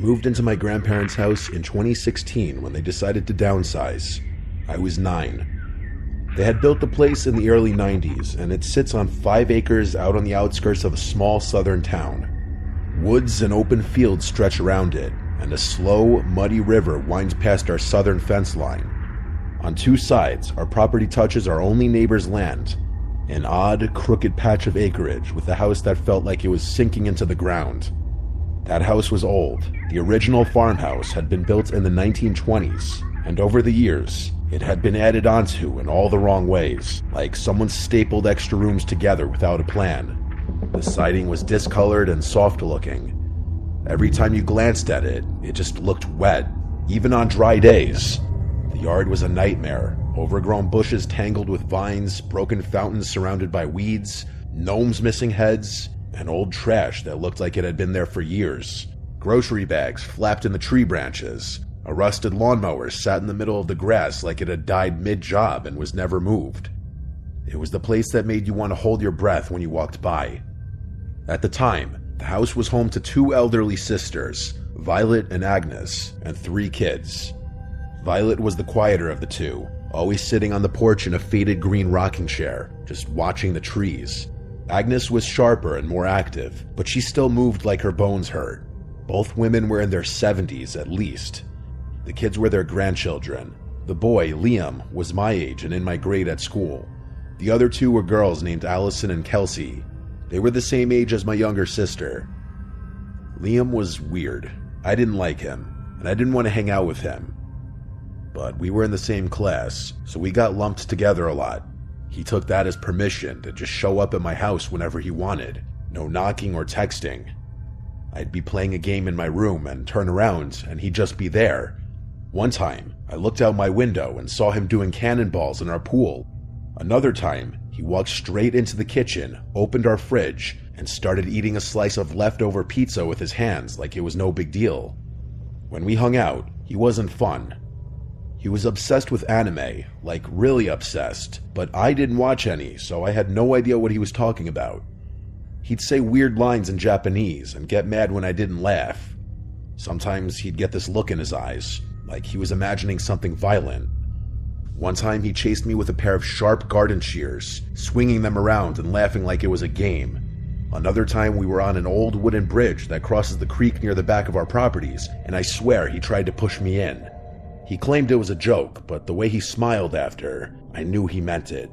moved into my grandparents' house in 2016 when they decided to downsize. I was 9. They had built the place in the early 90s, and it sits on 5 acres out on the outskirts of a small southern town. Woods and open fields stretch around it, and a slow, muddy river winds past our southern fence line. On 2 sides, our property touches our only neighbor's land, an odd, crooked patch of acreage with a house that felt like it was sinking into the ground. That house was old. The original farmhouse had been built in the 1920s, and over the years, it had been added onto in all the wrong ways, like someone stapled extra rooms together without a plan. The siding was discolored and soft-looking. Every time you glanced at it, it just looked wet, even on dry days. The yard was a nightmare. Overgrown bushes tangled with vines, broken fountains surrounded by weeds, gnomes missing heads, and old trash that looked like it had been there for years. Grocery bags flapped in the tree branches. A rusted lawnmower sat in the middle of the grass like it had died mid-job and was never moved. It was the place that made you want to hold your breath when you walked by. At the time, the house was home to 2 elderly sisters, Violet and Agnes, and 3 kids. Violet was the quieter of the 2, always sitting on the porch in a faded green rocking chair, just watching the trees. Agnes was sharper and more active, but she still moved like her bones hurt. Both women were in their 70s at least. The kids were their grandchildren. The boy, Liam, was my age and in my grade at school. The other 2 were girls named Allison and Kelsey. They were the same age as my younger sister. Liam was weird. I didn't like him, and I didn't want to hang out with him. But we were in the same class, so we got lumped together a lot. He took that as permission to just show up at my house whenever he wanted. No knocking or texting. I'd be playing a game in my room and turn around, and he'd just be there. One time, I looked out my window and saw him doing cannonballs in our pool. Another time, he walked straight into the kitchen, opened our fridge, and started eating a slice of leftover pizza with his hands like it was no big deal. When we hung out, he wasn't fun. He was obsessed with anime, like really obsessed, but I didn't watch any, so I had no idea what he was talking about. He'd say weird lines in Japanese and get mad when I didn't laugh. Sometimes he'd get this look in his eyes, like he was imagining something violent. One time he chased me with a pair of sharp garden shears, swinging them around and laughing like it was a game. Another time we were on an old wooden bridge that crosses the creek near the back of our properties, and I swear he tried to push me in. He claimed it was a joke, but the way he smiled after, I knew he meant it.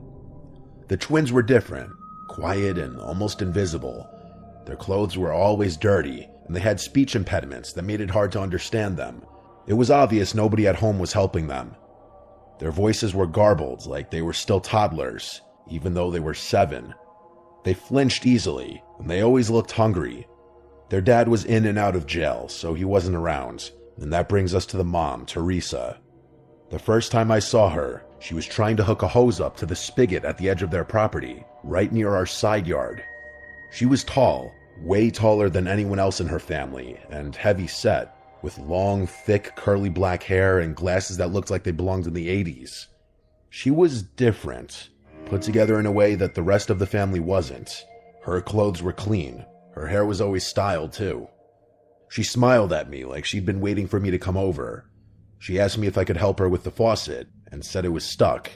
The twins were different, quiet and almost invisible. Their clothes were always dirty, and they had speech impediments that made it hard to understand them. It was obvious nobody at home was helping them. Their voices were garbled, like they were still toddlers, even though they were 7. They flinched easily, and they always looked hungry. Their dad was in and out of jail, so he wasn't around, and that brings us to the mom, Teresa. The first time I saw her, she was trying to hook a hose up to the spigot at the edge of their property, right near our side yard. She was tall, way taller than anyone else in her family, and heavy-set, with long, thick, curly black hair and glasses that looked like they belonged in the 80s. She was different, put together in a way that the rest of the family wasn't. Her clothes were clean. Her hair was always styled, too. She smiled at me like she'd been waiting for me to come over. She asked me if I could help her with the faucet, and said it was stuck.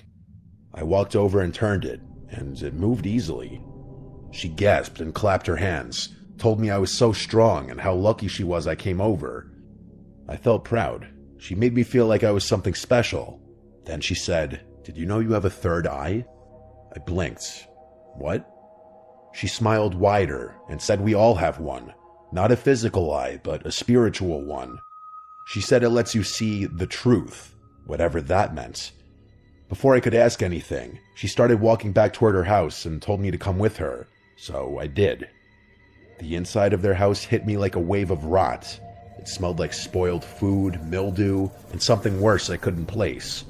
I walked over and turned it, and it moved easily. She gasped and clapped her hands, told me I was so strong and how lucky she was I came over. I felt proud. She made me feel like I was something special. Then she said, "Did you know you have a third eye?" I blinked. What? She smiled wider and said we all have one. Not a physical eye, but a spiritual one. She said it lets you see the truth, whatever that meant. Before I could ask anything, she started walking back toward her house and told me to come with her, so I did. The inside of their house hit me like a wave of rot. It smelled like spoiled food, mildew, and something worse I couldn't place.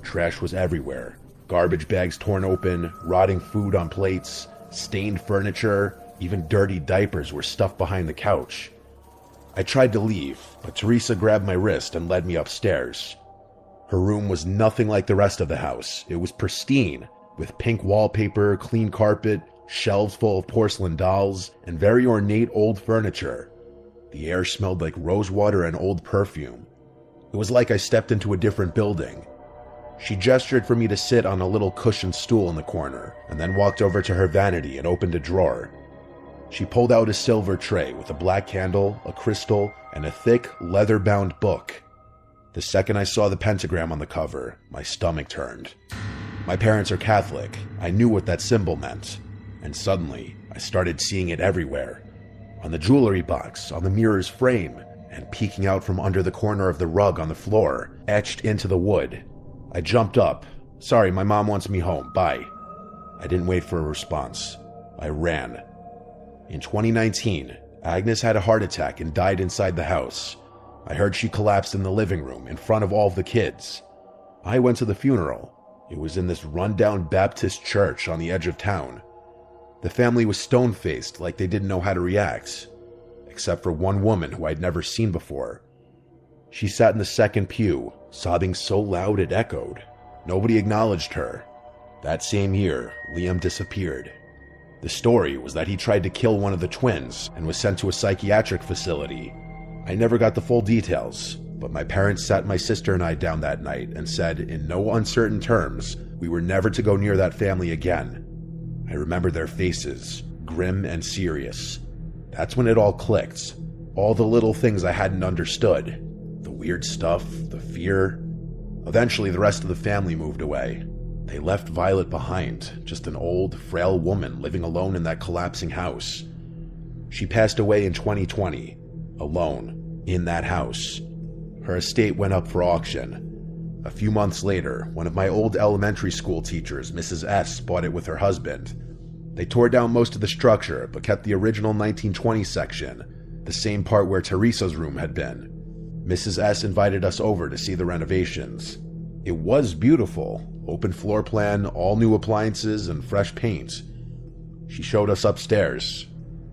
Trash was everywhere. Garbage bags torn open, rotting food on plates, stained furniture, even dirty diapers were stuffed behind the couch. I tried to leave, but Teresa grabbed my wrist and led me upstairs. Her room was nothing like the rest of the house. It was pristine, with pink wallpaper, clean carpet, shelves full of porcelain dolls, and very ornate old furniture. The air smelled like rosewater and old perfume. It was like I stepped into a different building. She gestured for me to sit on a little cushioned stool in the corner, and then walked over to her vanity and opened a drawer. She pulled out a silver tray with a black candle, a crystal, and a thick, leather-bound book. The second I saw the pentagram on the cover, my stomach turned. My parents are Catholic. I knew what that symbol meant. And suddenly, I started seeing it everywhere. On the jewelry box, on the mirror's frame, and peeking out from under the corner of the rug on the floor, etched into the wood. I jumped up. "Sorry, my mom wants me home. Bye." I didn't wait for a response. I ran. In 2019, Agnes had a heart attack and died inside the house. I heard she collapsed in the living room in front of all of the kids. I went to the funeral. It was in this rundown Baptist church on the edge of town. The family was stone-faced, like they didn't know how to react, except for one woman who I'd never seen before. She sat in the second pew, sobbing so loud it echoed. Nobody acknowledged her. That same year, Liam disappeared. The story was that he tried to kill one of the twins and was sent to a psychiatric facility. I never got the full details, but my parents sat my sister and I down that night and said, in no uncertain terms, we were never to go near that family again. I remember their faces, grim and serious. That's when it all clicked. All the little things I hadn't understood. The weird stuff, the fear. Eventually, the rest of the family moved away. They left Violet behind, just an old, frail woman living alone in that collapsing house. She passed away in 2020, alone, in that house. Her estate went up for auction. A few months later, one of my old elementary school teachers, Mrs. S., bought it with her husband. They tore down most of the structure, but kept the original 1920 section, the same part where Teresa's room had been. Mrs. S. invited us over to see the renovations. It was beautiful. Open floor plan, all new appliances, and fresh paint. She showed us upstairs,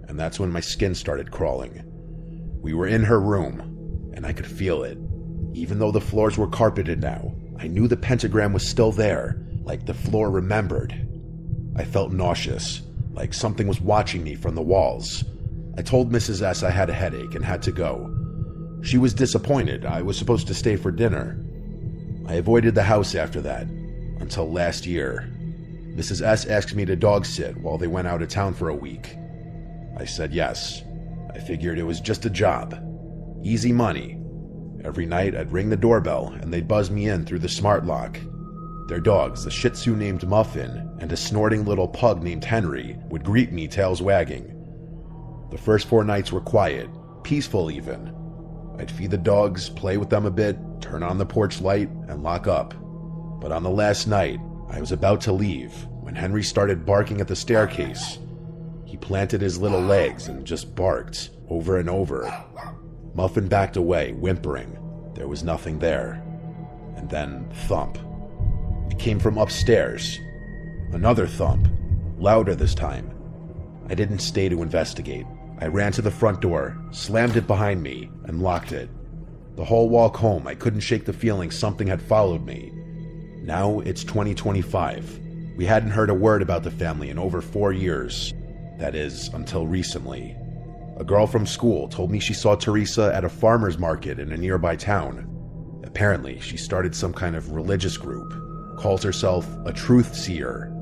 and that's when my skin started crawling. We were in her room, and I could feel it. Even though the floors were carpeted now, I knew the pentagram was still there, like the floor remembered. I felt nauseous, like something was watching me from the walls. I told Mrs. S. I had a headache and had to go. She was disappointed. I was supposed to stay for dinner. I avoided the house after that, until last year. Mrs. S. asked me to dog sit while they went out of town for a week. I said yes. I figured it was just a job. Easy money. Every night I'd ring the doorbell and they'd buzz me in through the smart lock. Their dogs, a Shih Tzu named Muffin and a snorting little pug named Henry, would greet me tails wagging. The first 4 nights were quiet, peaceful even. I'd feed the dogs, play with them a bit, turn on the porch light, and lock up. But on the last night, I was about to leave when Henry started barking at the staircase. He planted his little legs and just barked over and over. Muffin backed away, whimpering. There was nothing there. And then, thump. It came from upstairs. Another thump, louder this time. I didn't stay to investigate. I ran to the front door, slammed it behind me, and locked it. The whole walk home, I couldn't shake the feeling something had followed me. Now it's 2025. We hadn't heard a word about the family in over 4 years. That is, until recently. A girl from school told me she saw Teresa at a farmer's market in a nearby town. Apparently, she started some kind of religious group, calls herself a truth seer.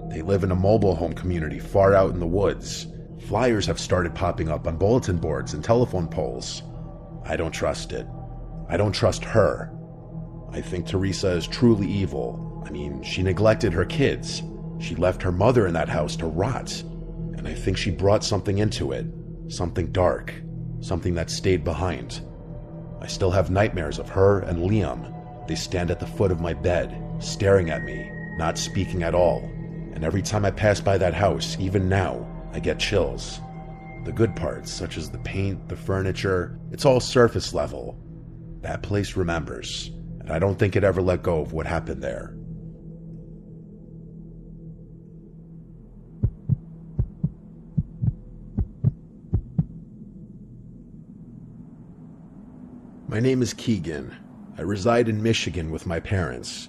They live in a mobile home community far out in the woods. Flyers have started popping up on bulletin boards and telephone poles. I don't trust it. I don't trust her. I think Teresa is truly evil. I mean, she neglected her kids. She left her mother in that house to rot. And I think she brought something into it. Something dark. Something that stayed behind. I still have nightmares of her and Liam. They stand at the foot of my bed, staring at me, not speaking at all. And every time I pass by that house, even now, I get chills. The good parts, such as the paint, the furniture, it's all surface level. That place remembers, and I don't think it ever let go of what happened there. My name is Keegan. I reside in Michigan with my parents.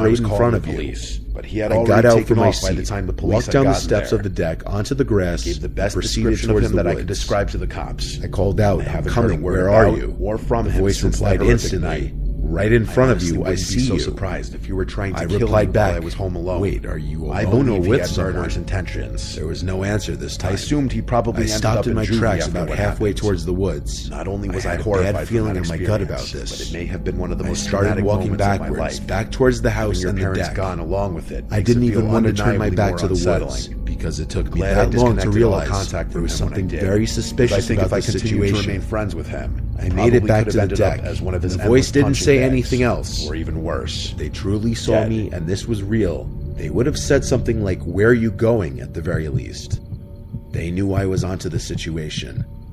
straight in front of you. But he had I already got out taken from my off by seat, the time the police walked down the had steps gotten of the deck onto the grass, gave the best and proceeded description of towards him the that I woods. could describe to the cops. I called out, I "I'm haven't heard a coming, word where are about you?" or from The him voice since that replied horrific instantly, night. "Right in front of you, I see so you." surprised if you were trying to I kill replied me back, while I was home alone. "Wait, are you alone I or believe he with had someone?" murderous intentions. There was no answer this time. I assumed he probably I ended stopped up in my juvie tracks after about what halfway happened. towards the woods. Not only was I had a horrified bad feeling from in that my gut about experience, this. but it may have been one of the I most started traumatic walking moments of my backwards, life. back towards the Having house your and the parents deck. gone along with it. I makes didn't it even feel want to turn my undeniably back more to the unsettling. woods because it took me Glad I that long to disconnected all realize contact there from was him when I something did. very Because I suspicious think about if I the continued to situation. remain friends with him, I made it back to the deck, as one of his and the voice endless didn't punching say bags, anything else. or even worse. If they truly saw Dead. me and this was real, they would have said something like, "Where are you going?" at the very least. They knew I was onto the situation.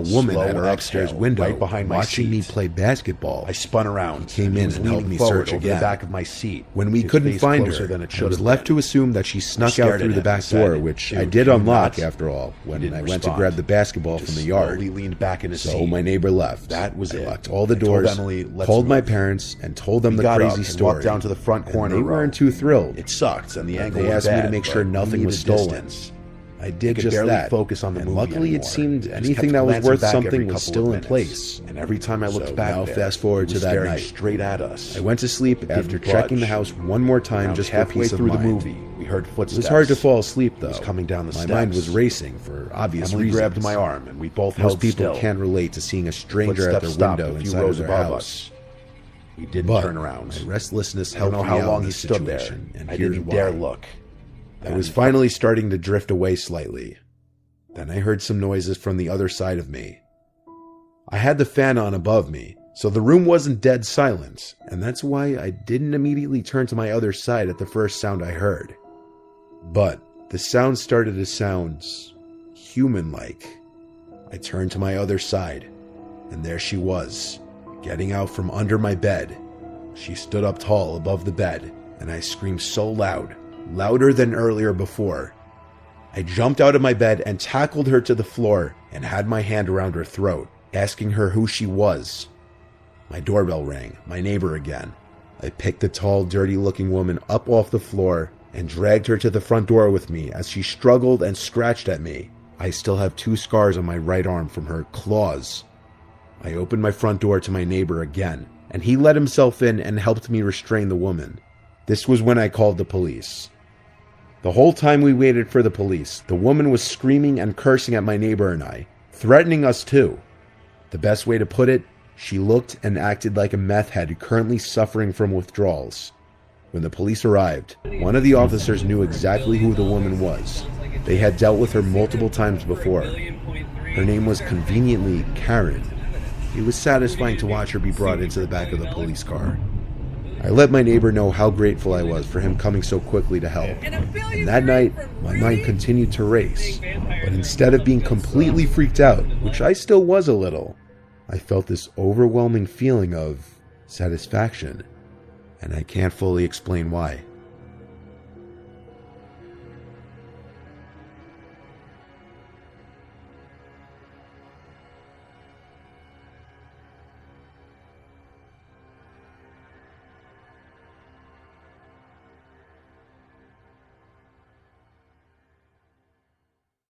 saw a woman at her upstairs window right behind my watching me seat. play basketball. I spun around, came in and helped me search over again. the back of my seat. When we his couldn't face find closer her, than it I should was have left been. to assume that she snuck out stared through at the him back and said, door, which I "Dude, did you unlock nuts?" after all when He I didn't went to respond. grab the basketball Just from the yard. slowly leaned back in his So seat. my neighbor left. That was I it. locked all the I told doors, Emily, "Let's called my move." parents, and told them We the got crazy up and story. walked down to the front And corner they row. weren't too thrilled. It sucked, and the angle They was asked me to bad, make but sure we nothing was needed stolen. distance. I did could just barely that. focus on the and movie luckily, anymore. it seemed Just anything kept that was glancing worth back every something couple was of still in minutes. place. And every time I looked So back now there, fast forward he was to that staring night. straight at us. I went to sleep after didn't checking the budge. house one more time Around just for halfway peace of through the mind. movie, we heard It footsteps. was hard to fall asleep, though. He was coming down the My steps. mind was racing for obvious Emily reasons. grabbed my arm, and we both Most held people still. can't relate to seeing a stranger at their Footsteps stopped window a few inside rows of their above house. us. We didn't But turn around. my restlessness I don't helped know me how out long in he this stood there. situation, and I here's didn't why. dare look. I was finally starting to drift away slightly. Then I heard some noises from the other side of me. I had the fan on above me, so the room wasn't dead silent, and that's why I didn't immediately turn to my other side at the first sound I heard. But the sound started to sound human-like. I turned to my other side, and there she was, getting out from under my bed. She stood up tall above the bed, and I screamed so loud, louder than earlier before. I jumped out of my bed and tackled her to the floor and had my hand around her throat, asking her who she was. My doorbell rang, my neighbor again. I picked the tall, dirty-looking woman up off the floor and dragged her to the front door with me as she struggled and scratched at me. I still have 2 scars on my right arm from her claws. I opened my front door to my neighbor again, and he let himself in and helped me restrain the woman. This was when I called the police. The whole time we waited for the police, the woman was screaming and cursing at my neighbor and I, threatening us too. The best way to put it, she looked and acted like a meth head currently suffering from withdrawals. When the police arrived, one of the officers knew exactly who the woman was. They had dealt with her multiple times before. Her name was conveniently Karen. It was satisfying to watch her be brought into the back of the police car. I let my neighbor know how grateful I was for him coming so quickly to help. And that night, my mind continued to race. But instead of being completely freaked out, which I still was a little, I felt this overwhelming feeling of satisfaction. And I can't fully explain why.